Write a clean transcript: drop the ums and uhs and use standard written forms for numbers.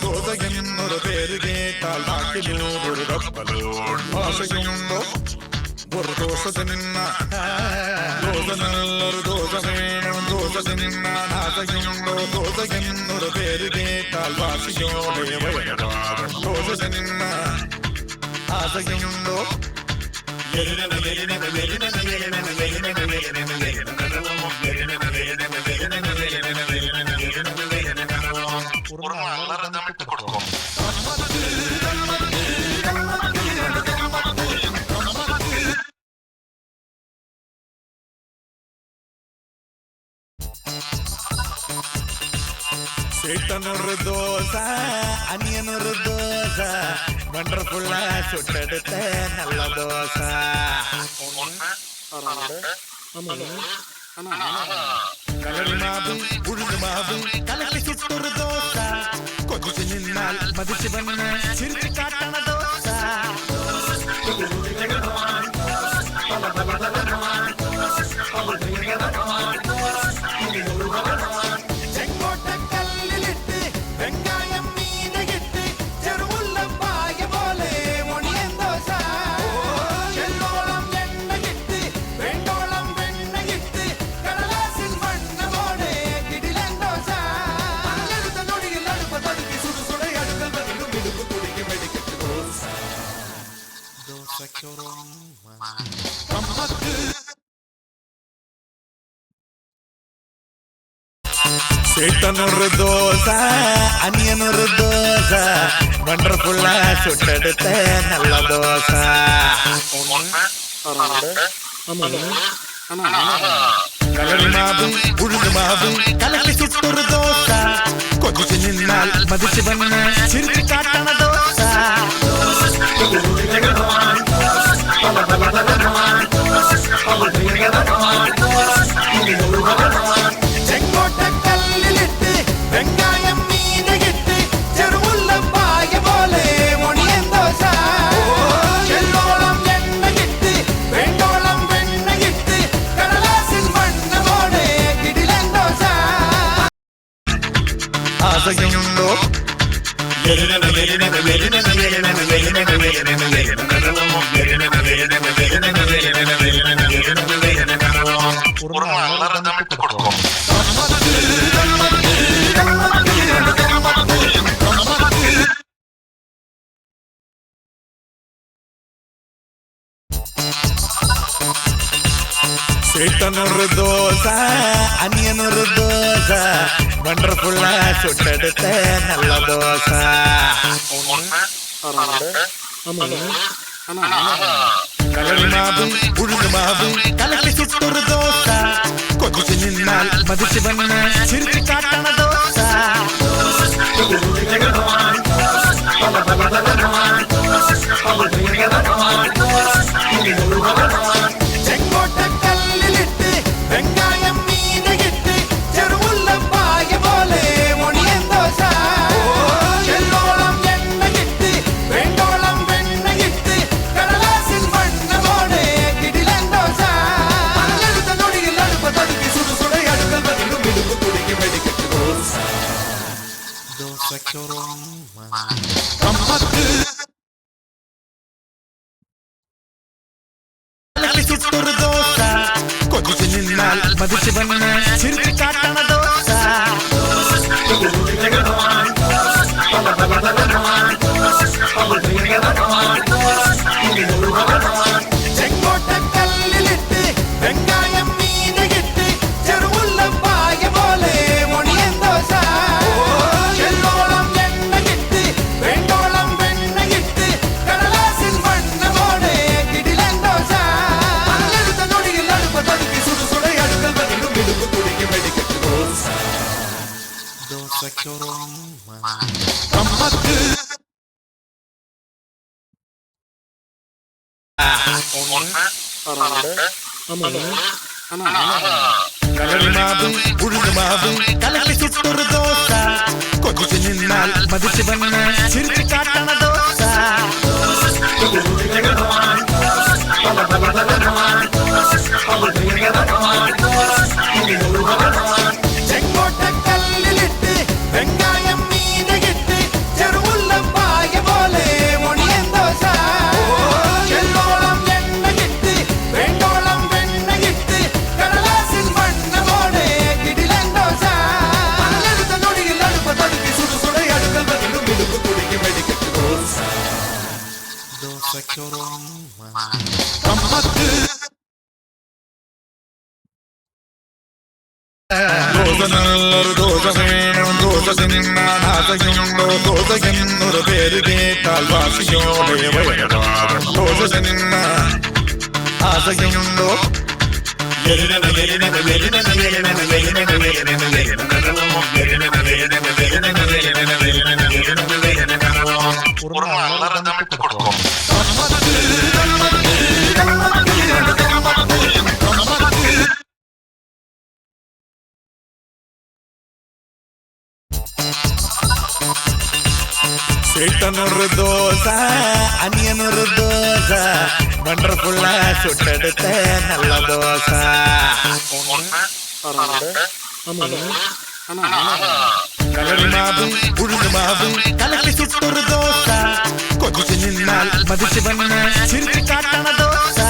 ദോശയെന്നൊരു പേര് കേട്ടാൽ നാട്ടിലൂടെ ഭാഷയുണ്ടോ ഒരു ദോശ തിന്ന ദോശ നല്ലൊരു ദോശ വേണം ദോശ തിന്ന നാശയുണ്ടോ ദോശയെന്നൊരു പേര് കേട്ടാൽ ഭാഷയോടെ ദോശ തിന്ന ആശയുണ്ടോ சேட்டனொரு தோசை அனியனொரு தோசை வண்டர்ஃபுல்லா சுட்டெடுத்த நல்ல தோசை கலரி மாவு உழுது மாவு கலக்கி சுட்டொரு தோசை கொஞ்சம் நின்னால் மதிச்சு பண்ண சிரிச்சு காட்டான தோசை சேட்டனொரு தோசை அனியனொரு தோசை வண்டர்ஃபுல்லா சுட்டெடுத்த நல்ல தோசை கலரி மாவு உழுது மாவு கலக்கி சுட்டொரு தோசை கொஞ்சம் நின்னால் மதிச்சு பண்ண சிரிச்சு காட்டான தோசை ஆசையுண்டோ சேட்டனொரு தோசை அனியனொரு தோசை வண்டர்ஃபுல்லா சுட்டெடுத்த நல்ல தோசை கலரி மாவு உழுது மாவு கலக்கி சுட்டொரு தோசை கொஞ்சம் நின்னால் மதிச்சு பண்ண சிரிச்சு காட்டான தோசை சுட்டொரு தோசை கொஞ்சம் நின்னால் மதிச்சு பண்ண சிரிச்சு காட்டான தோசை கலரி மாவு உழுது மாவு கலக்கி சுட்டொரு தோசை മതിച്ചു വന്ന് ചിരിച്ചു കാട്ടണ ദോശ ചെങ്കോട്ടക്കല്ലിലിട്ട് വെങ്കായം മീനകിട്ട് ചെറുമുള്ളം പായ പോലെ മുണിയൻ ദോശ എള്ളോളം എണ്ണകിട്ട് വേണ്ടോളം വെണ്ണകിട്ട് കടലാസിൽ വണ്ണമോടെ കിടിലൻ ദോശ അടുത്ത നൊടിയിൽ അടുപ്പത്തടുക്കി സുടുസുട അടുക്കൽ വന്നിടും മിടുക്കു കുടിക്ക് വെടിക്കെട്ട് ദോശ ദോശയ്ക്കൊരുമ്മ കമ്മത്ത് ദോശ നല്ലൊരു ദോശ വേണം ദോശ തിന്നാൻ ആശയുണ്ടോ ദോശ എന്നൊരു പേര് കേട്ടാൽ വാശിയോടെ വയനാടും ദോശ തിന്നാൻ ആശയുണ്ടോ சேட்டனொரு தோசை அனியனொரு தோசை வண்டர்ஃபுல்ல சுட்டெடுத்த நல்ல தோசை கலரி மாவு உழுந்து மாவு கலக்கி சுட்டொரு தோசை கொதிச்சு நின்னால் மதிச்சு வண்ண சிரிச்சு காட்டண தோசை